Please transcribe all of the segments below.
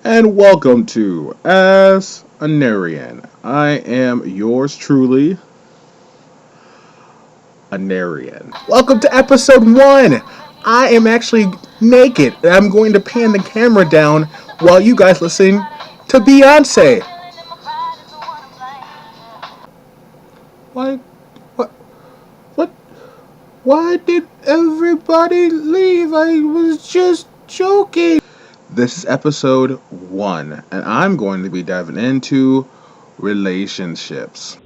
and welcome to As Anarian. I am yours truly, Anarian. Welcome to episode 1. I am actually naked, and I'm going to pan the camera down while you guys listen to Beyonce. Why, what, what, why did everybody leave? I was just joking. This is episode 1, and I'm going to be diving into relationships.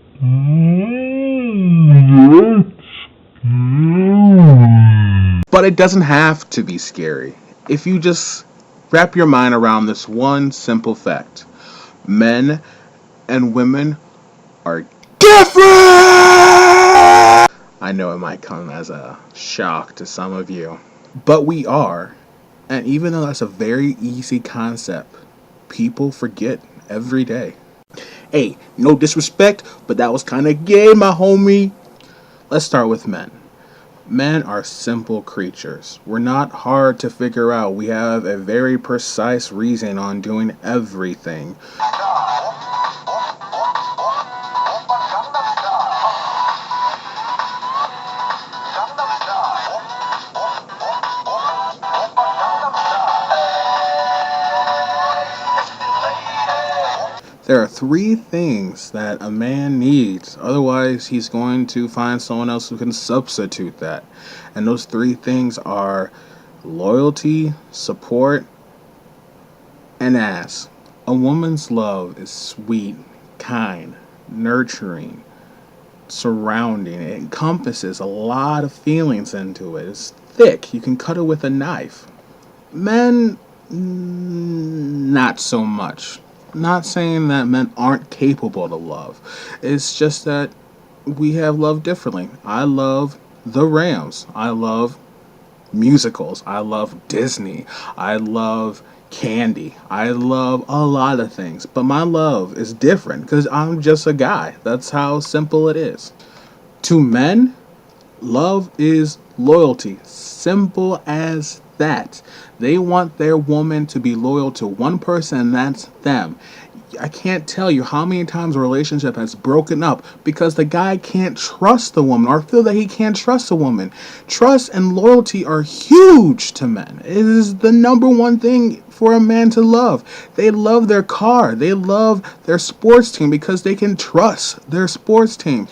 But it doesn't have to be scary if you just wrap your mind around this one simple fact: men and women are different! I know it might come as a shock to some of you, but we are. And even though that's a very easy concept, people forget every day. Hey, no disrespect, but that was kind of gay, my homie. Let's start with men. Men are simple creatures. We're not hard to figure out. We have a very precise reason on doing everything. There are three things that a man needs. Otherwise, he's going to find someone else who can substitute that. And those three things are loyalty, support, and ass. A woman's love is sweet, kind, nurturing, surrounding. It encompasses a lot of feelings into it. It's thick. You can cut it with a knife. Men, not so much. Not saying that men aren't capable of love. It's just that we have love differently. I love the Rams. I love musicals. I love Disney. I love candy. I love a lot of things. But my love is different because I'm just a guy. That's how simple it is. To men, love is loyalty. Simple as that. They want their woman to be loyal to one person, and that's them. I can't tell you how many times a relationship has broken up because the guy can't trust the woman or feel that he can't trust the woman. Trust and loyalty are huge to men. It is the number one thing for a man to love. They love their car. They love their sports team because they can trust their sports team.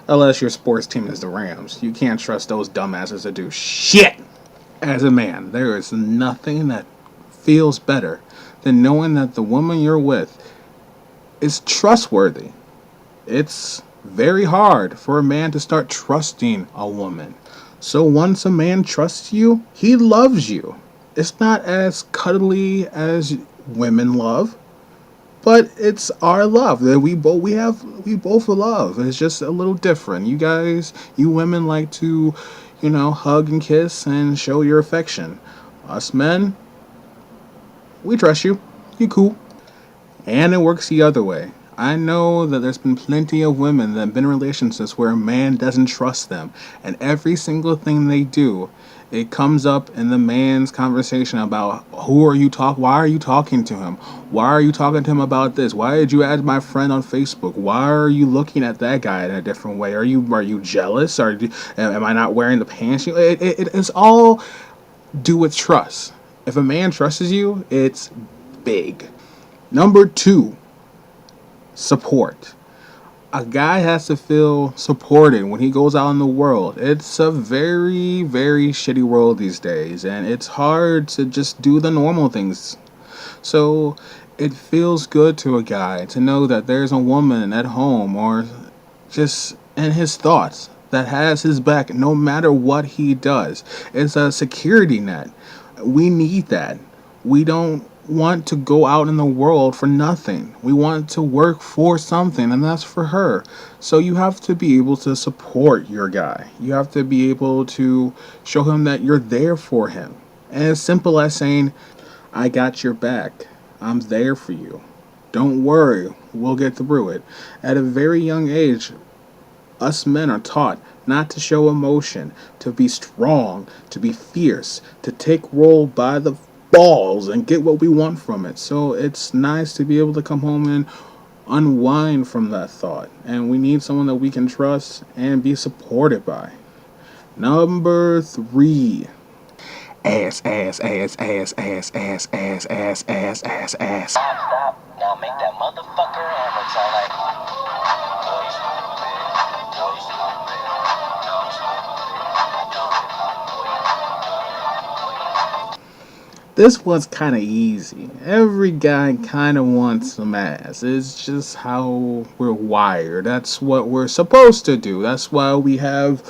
Unless your sports team is the Rams. You can't trust those dumbasses to do shit. As a man, there is nothing that feels better than knowing that the woman you're with is trustworthy. It's very hard for a man to start trusting a woman. So once a man trusts you, he loves you. It's not as cuddly as women love, but it's our love that we both love. It's just a little different. You women like to, hug and kiss and show your affection. Us men, we trust you. You cool. And it works the other way. I know that there's been plenty of women that have been in relationships where a man doesn't trust them. And every single thing they do, it comes up in the man's conversation about why are you talking to him? Why are you talking to him about this? Why did you add my friend on Facebook? Why are you looking at that guy in a different way? Are you jealous? Am I not wearing the pants? It's all do with trust. If a man trusts you, it's big. Number 2, support. A guy has to feel supported when he goes out in the world. It's a very, very shitty world these days, and it's hard to just do the normal things. So it feels good to a guy to know that there's a woman at home or just in his thoughts that has his back no matter what he does. It's a security net. We need that. We don't want to go out in the world for nothing. We want to work for something, and that's for her. So you have to be able to support your guy. You have to be able to show him that you're there for him. And as simple as saying, I got your back. I'm there for you. Don't worry, we'll get through it. At a very young age, us men are taught not to show emotion, to be strong, to be fierce, to take role by the balls and get what we want from it. So it's nice to be able to come home and unwind from that thought. And we need someone that we can trust and be supported by. Number three. Ass, ass, ass, ass, ass, ass, ass, ass, ass, ass, ass. Stop. Now make that motherfucker hammer sound like boy stupid, boy stupid, dumb stupid, This one's kind of easy. Every guy kind of wants some ass. It's just how we're wired. That's what we're supposed to do. That's why we have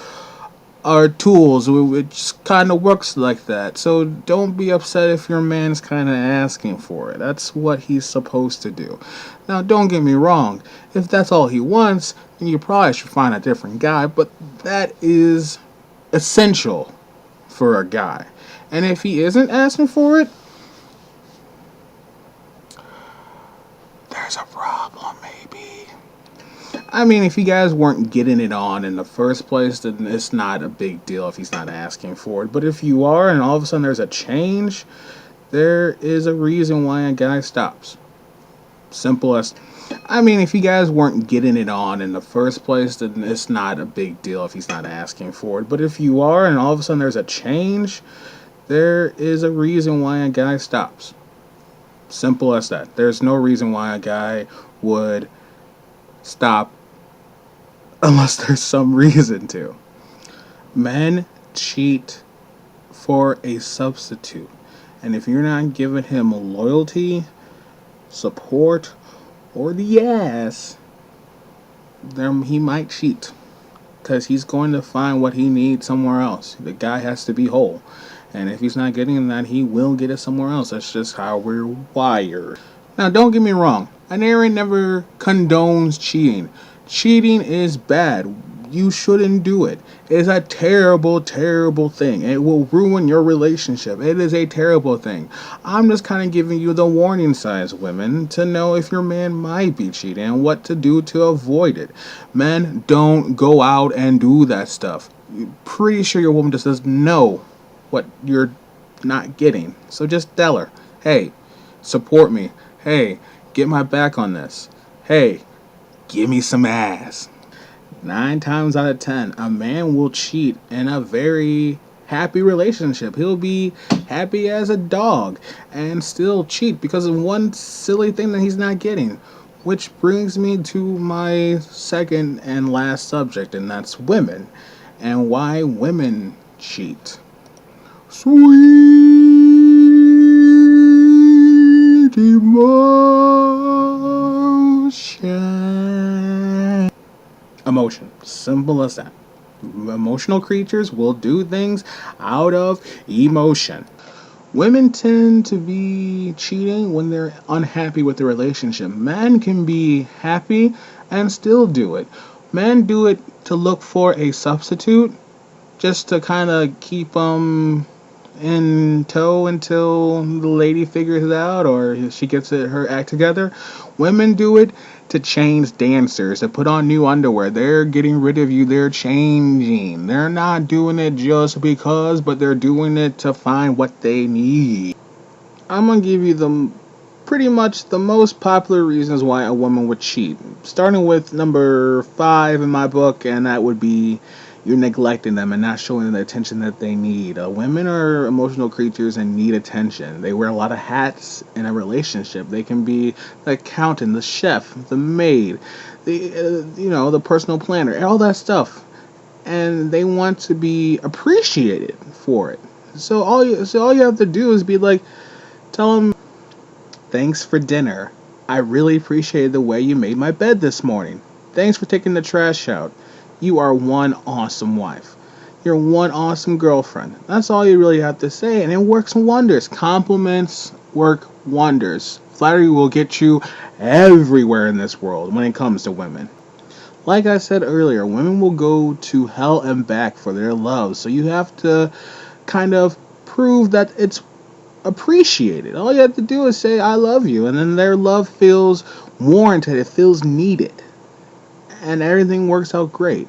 our tools, which kind of works like that. So don't be upset if your man's kind of asking for it. That's what he's supposed to do. Now, don't get me wrong. If that's all he wants, then you probably should find a different guy. But that is essential for a guy. And if he isn't asking for it, there's a problem, maybe. I mean, if you guys weren't getting it on in the first place, then it's not a big deal if he's not asking for it. But if you are, and all of a sudden there's a change, there is a reason why a guy stops. Simple as. I mean, if you guys weren't getting it on in the first place, then it's not a big deal if he's not asking for it. But if you are, and all of a sudden there's a change, there is a reason why a guy stops. Simple as that. There's no reason why a guy would stop unless there's some reason to. Men cheat for a substitute. And if you're not giving him loyalty, support, or the ass, then he might cheat. Because he's going to find what he needs somewhere else. The guy has to be whole. And if he's not getting that, he will get it somewhere else. That's just how we're wired. Now, don't get me wrong. Anarian never condones cheating. Cheating is bad. You shouldn't do it. It is a terrible, terrible thing. It will ruin your relationship. It is a terrible thing. I'm just kind of giving you the warning signs, women, to know if your man might be cheating and what to do to avoid it. Men, don't go out and do that stuff. You're pretty sure your woman just doesn't know what you're not getting. So just tell her, hey, support me. Hey, get my back on this. Hey, give me some ass. 9 times out of 10, a man will cheat in a very happy relationship. He'll be happy as a dog and still cheat because of one silly thing that he's not getting. Which brings me to my second and last subject, and that's women and why women cheat. Sweet emotion. Emotion. Simple as that. Emotional creatures will do things out of emotion. Women tend to be cheating when they're unhappy with the relationship. Men can be happy and still do it. Men do it to look for a substitute just to kind of keep them in tow until the lady figures it out or she gets her act together. Women do it to change dancers, to put on new underwear. They're getting rid of you. They're changing. They're not doing it just because, but they're doing it to find what they need. I'm going to give you pretty much the most popular reasons why a woman would cheat. Starting with number 5 in my book, and that would be you're neglecting them and not showing them the attention that they need. Women are emotional creatures and need attention. They wear a lot of hats in a relationship. They can be the accountant, the chef, the maid, the personal planner, all that stuff. And they want to be appreciated for it. So all you have to do is be like, tell them, thanks for dinner. I really appreciated the way you made my bed this morning. Thanks for taking the trash out. You are one awesome wife. You're one awesome girlfriend. That's all you really have to say, and it works wonders. Compliments work wonders. Flattery will get you everywhere in this world when it comes to women. Like I said earlier, women will go to hell and back for their love, so you have to kind of prove that it's appreciated. All you have to do is say, I love you, and then their love feels warranted. It feels needed. And everything works out great.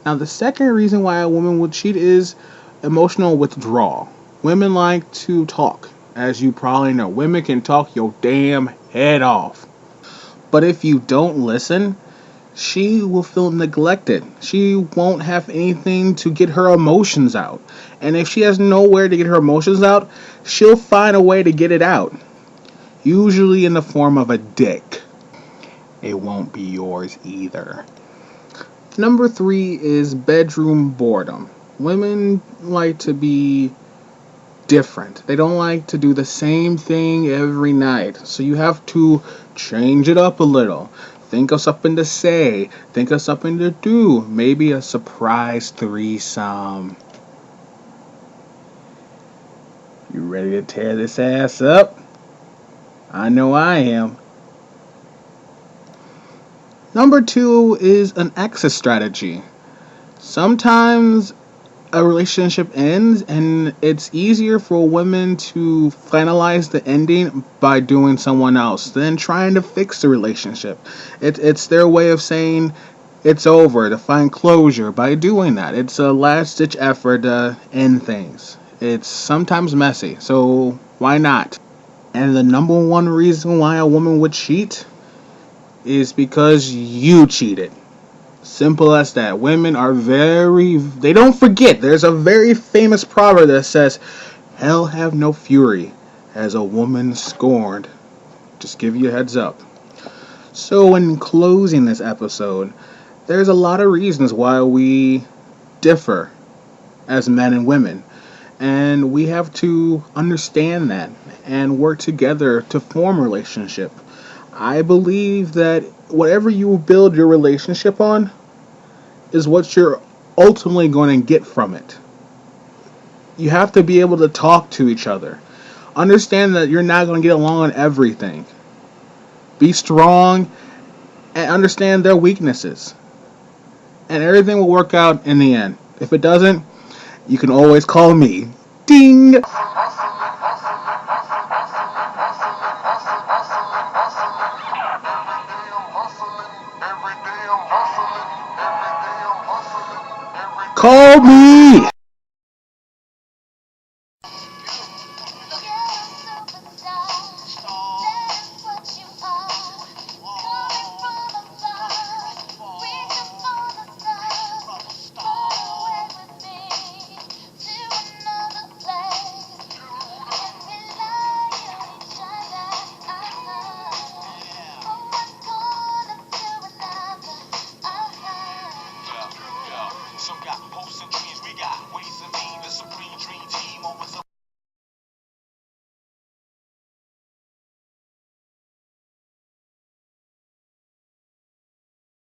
Now, the second reason why a woman would cheat is emotional withdrawal. Women like to talk. As you probably know, women can talk your damn head off. But if you don't listen, she will feel neglected. She won't have anything to get her emotions out. And if she has nowhere to get her emotions out, she'll find a way to get it out. Usually in the form of a dick. It won't be yours either. Number 3 is bedroom boredom. Women like to be different. They don't like to do the same thing every night. So you have to change it up a little. Think of something to say. Think of something to do. Maybe a surprise threesome. You ready to tear this ass up? I know I am. Number 2 is an exit strategy. Sometimes a relationship ends and it's easier for women to finalize the ending by doing someone else than trying to fix the relationship. It's their way of saying it's over, to find closure by doing that. It's a last ditch effort to end things. It's sometimes messy, so why not? And the number one reason why a woman would cheat is because you cheated. Simple as that. Women are they don't forget. There's a very famous proverb that says, hell have no fury as a woman scorned. Just give you a heads up. So in closing this episode, there's a lot of reasons why we differ as men and women. And we have to understand that and work together to form a relationship. I believe that whatever you build your relationship on is what you're ultimately going to get from it. You have to be able to talk to each other. Understand that you're not going to get along on everything. Be strong and understand their weaknesses. And everything will work out in the end. If it doesn't, you can always call me. Ding! Call me!